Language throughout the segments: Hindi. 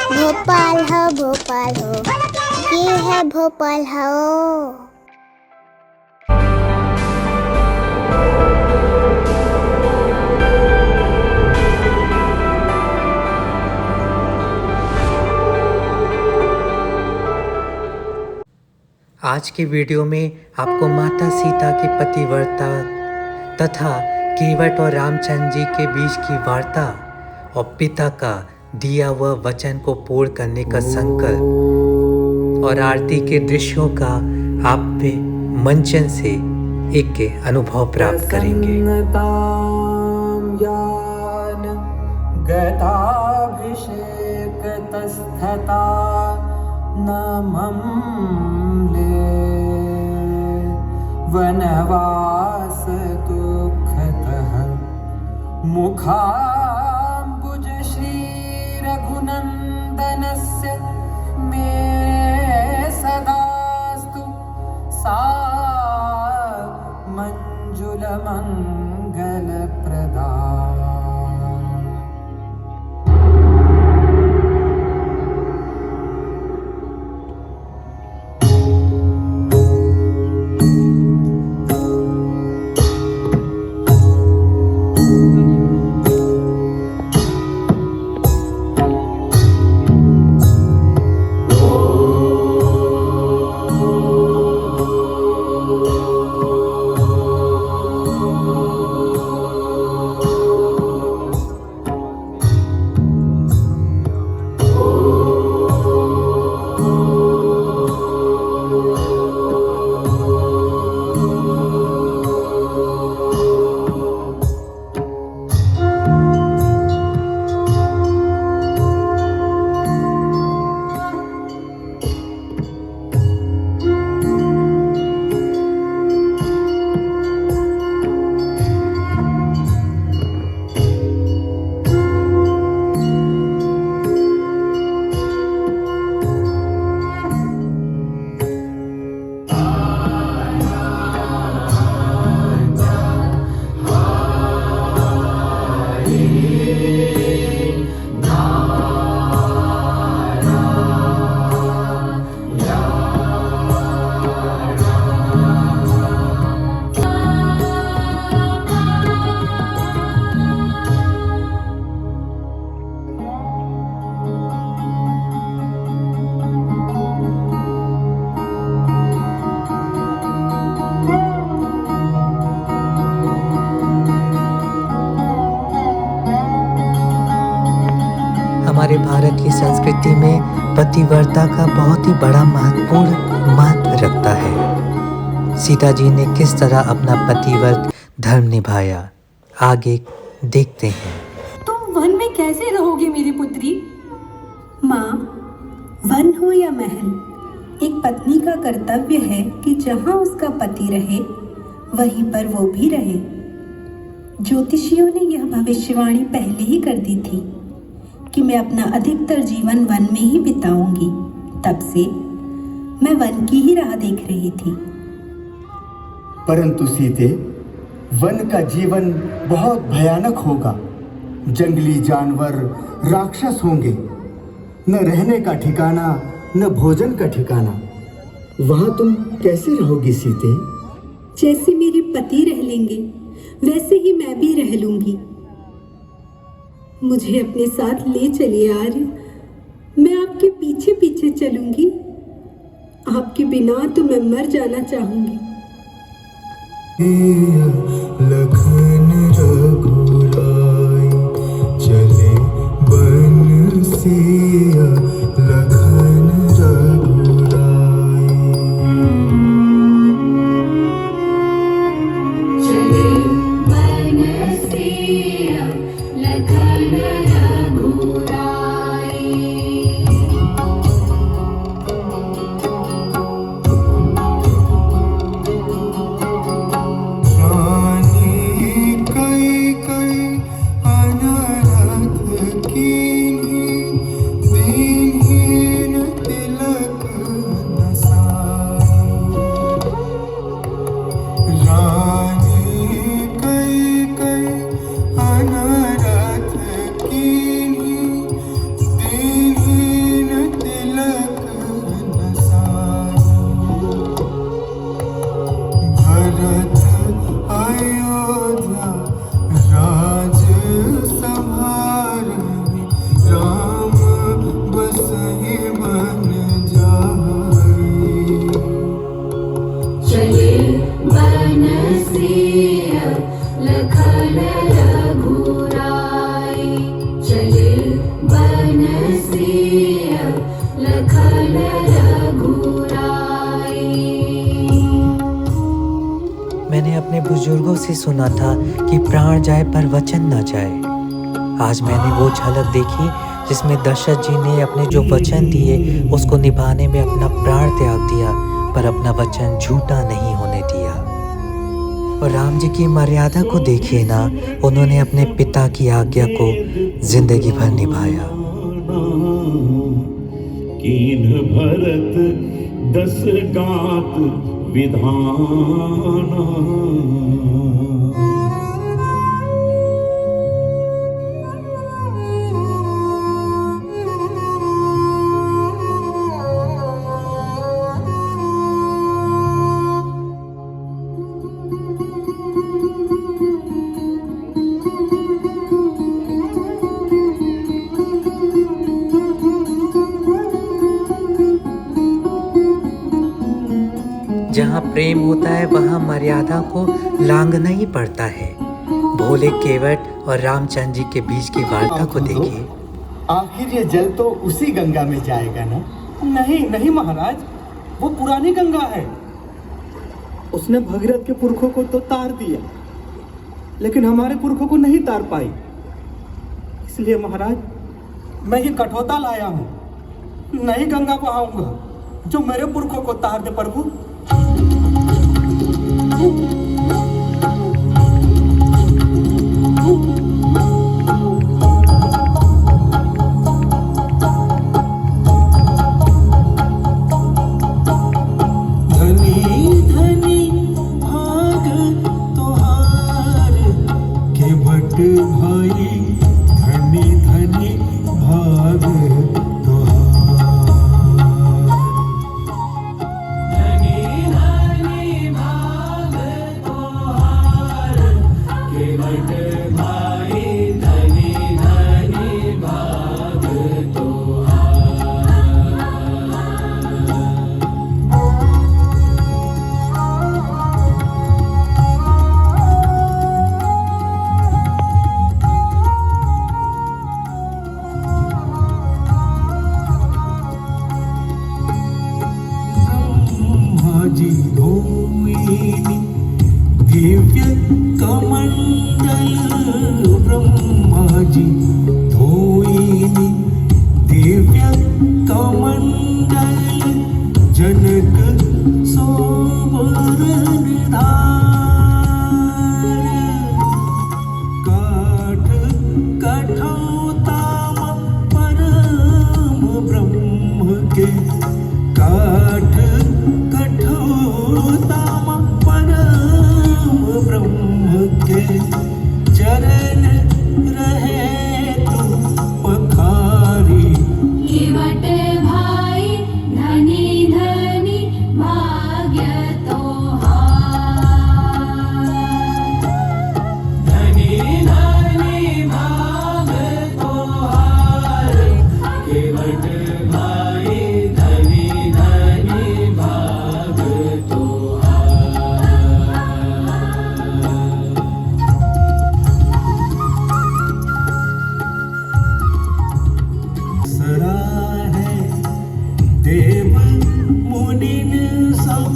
भोपाल हो, ये है भोपाल हो। आज के वीडियो में आपको माता सीता की पतिव्रता तथा केवट और रामचंद्र जी के बीच की वार्ता और पिता का दिया हुआ वचन को पूर्ण करने का संकल्प और आरती के दृश्यों का आप पे मंचन से एक अनुभव प्राप्त करेंगे। वनवास दुःखतः मुखाम्बुज श्री रघुनन्दनस्य मे सदास्तु सा मञ्जुलमङ्गलप्रदा। हमारे भारत की संस्कृति में पतिव्रता का बहुत ही बड़ा महत्वपूर्ण महत्व रखता है। सीता जी ने किस तरह अपना पतिव्रत धर्म निभाया, आगे देखते हैं। तुम वन में कैसे रहोगी मेरी पुत्री? माँ, वन हो या महल, एक पत्नी का कर्तव्य है कि जहाँ उसका पति रहे वहीं पर वो भी रहे। ज्योतिषियों ने यह भविष्यवाणी पहले ही कर दी थी कि मैं अपना अधिकतर जीवन वन में ही बिताऊंगी। तब से मैं वन की ही राह देख रही थी। परंतु सीते, वन का जीवन बहुत भयानक होगा। जंगली जानवर, राक्षस होंगे, न रहने का ठिकाना न भोजन का ठिकाना। वहां तुम कैसे रहोगी सीते? जैसे मेरे पति रह लेंगे वैसे ही मैं भी रह लूंगी। मुझे अपने साथ ले चलिए आर्य, मैं आपके पीछे पीछे चलूंगी। आपके बिना तो मैं मर जाना चाहूंगी। लखन रघुराई चले बंसिया, लखन रघुराई चले बंसिया, लखन रघुराई। रानी कई कई सिय लखन रघुराई। मैंने अपने बुजुर्गों से सुना था कि प्राण जाए पर वचन न जाए। आज मैंने वो झलक देखी जिसमें दशरथ जी ने अपने जो वचन दिए उसको निभाने में अपना प्राण त्याग दिया, पर अपना वचन झूठा नहीं होने दिया। और राम जी की मर्यादा को देखिए ना, उन्होंने अपने पिता की आज्ञा को जिंदगी भर निभाया। कीन भरत दस गात विधान। जहाँ प्रेम होता है वहाँ मर्यादा को लांघना ही पड़ता है। भोले केवट और रामचंद्र जी के बीच की वार्ता को देखिए। आखिर ये जल तो उसी गंगा में जाएगा ना? नहीं नहीं महाराज, वो पुरानी गंगा है। उसने भगीरथ के पुरखों को तो तार दिया, लेकिन हमारे पुरखों को नहीं तार पाई। इसलिए महाराज मैं ये कठोता लाया हूँ, नई गंगा बहाऊंगा जो मेरे पुरखों को तार दे प्रभु। दिव्य कमंडल ब्रह्माजी धोइनी, दिव्य कमंडल जनक सोबरन धार। काठ कठौताम परम ब्रह्म के, काठ कठौताम परम ब्रह्म के चरण रहे तू पखारी। केवट भाई धनी धनी भाग्य तोहार। धनी धनी भाग तोहार। केवट भाई धनी धनी भाग सरा है देव मुनिन सब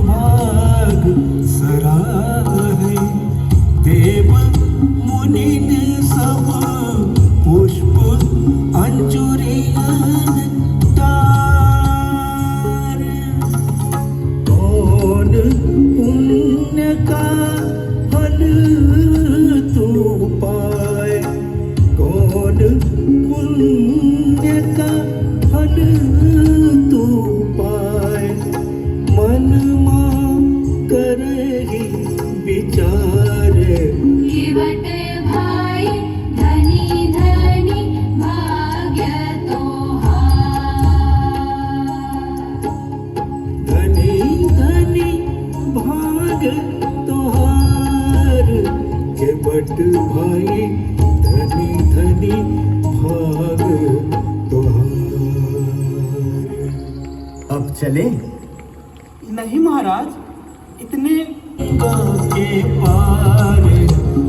भाग, सरा है देव मुनिन सब पुष्प अंजुरियन डार। कौन पुण्य का फल तू पाए, कौन पुण्य का फल तू पाए। मन मां करही विचार। केवट भाई धनी धनी भाग्य तोहार। धनी धनी भाग तोहार। केवट भाई धनी धनी भाग तोहार। अब चले? नहीं महाराज, इतने के पार।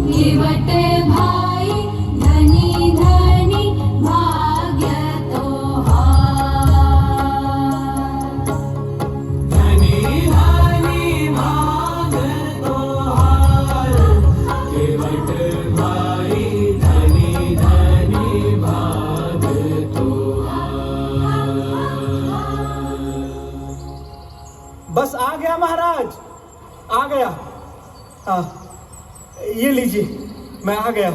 केवट भाई धनी धनी भाग्य महाराज आ गया। ये लीजिए, मैं आ गया।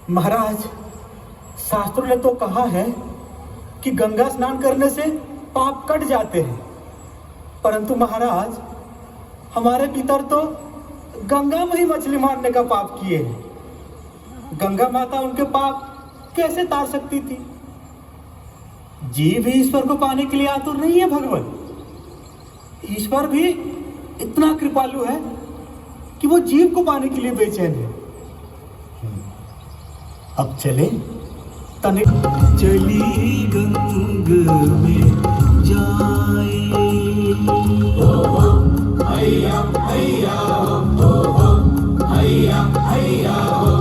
महाराज, शास्त्रों ने तो कहा है कि गंगा स्नान करने से पाप कट जाते हैं, परंतु महाराज हमारे पितर तो गंगा में ही मछली मारने का पाप किए हैं। गंगा माता उनके पाप कैसे तार सकती थी? जीव भी ईश्वर को पाने के लिए आतुर नहीं है भगवान। ईश्वर भी इतना कृपालु है कि वो जीव को पाने के लिए बेचैन है। अब चले तने चली गंग में जाए। हैया हैया हो हैया हैया हो।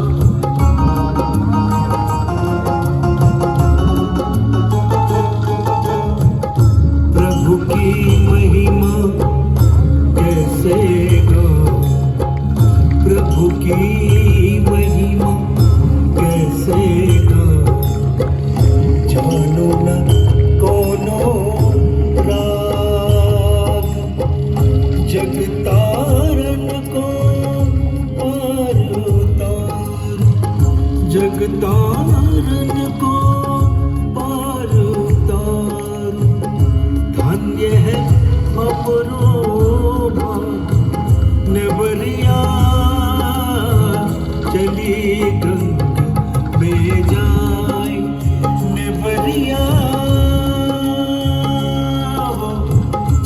प्रभु की महिमा कैसे गाऊं, प्रभु की महिमा कैसे गाऊं, जानो न कोनो राग, जगतारन को पार उतार, जगतारन को पार उतार। धन्य है अपरो भाग, नेवरिया चली गंग में जाए, नेवरिया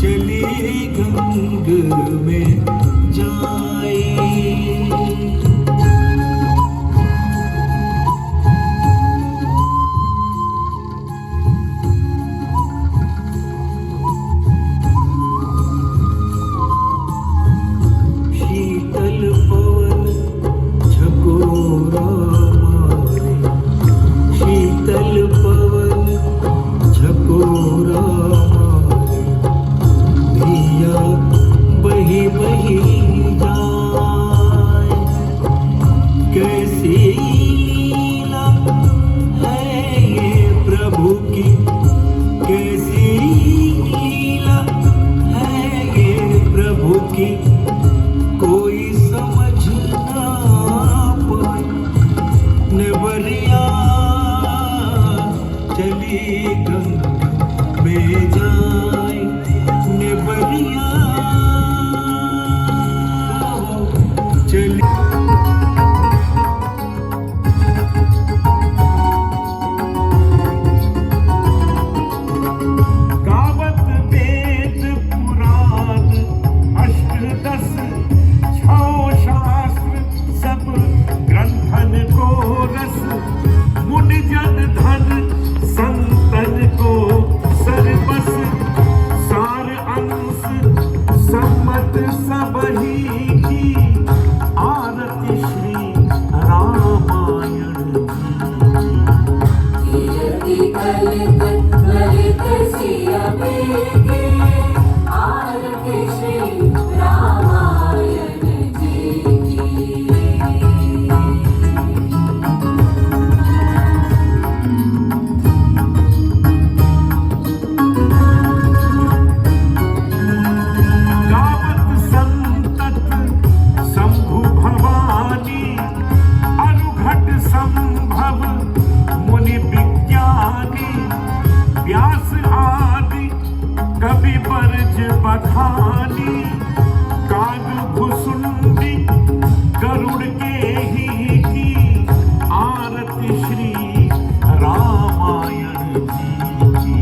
चली गंग में जाए। शीतल पवन झकोरा मारे, शीतल पवन झकोरा मारे, धिया बही बही जाए। कैसी लीला है ये प्रभु की, कैसी लीला है ये प्रभु की, कोई समझ ना पाए। नेवरिया चली गंग में जाए, नेवरिया चली। गावत वेद पुराण अष्टदश छौ शास्त्र, सब ग्रंथन को रस, मुनि जन धन संतन को सर्वस, सार अंश सम्मत सबही की, आरती श्री रामायण की। कीर्ति कलित ललित सिया बेगे, आरती श्री रामायण जी की। गावत संतत शंभु भवानी, अनुघट संभव मुनि विज्ञानी, व्यास आदि कवि बरज बखानी, काग भुसुंडी गरुड़ के ही की, आरती श्री रामायण जी की।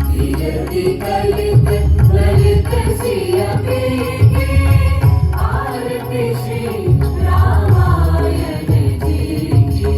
कीर्ति कलित ललित सिया बेगे, आरती श्री रामायण जी की।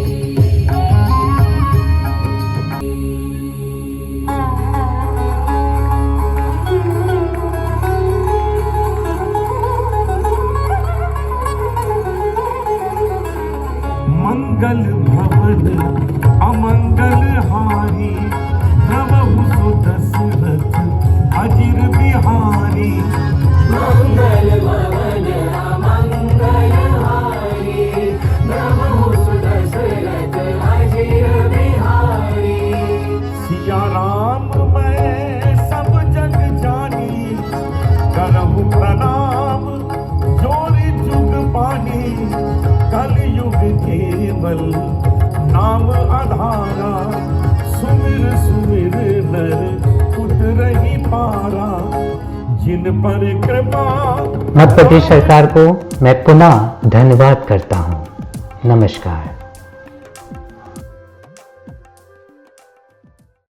प्रभु प्रणाम जोरी जुग पानी कलयुग केवल नाम आधारा सुमिर सुमिर नर उतरहि पारा जिन पर कृपा। मध्य प्रदेश सरकार को मैं पुनः धन्यवाद करता हूँ। नमस्कार।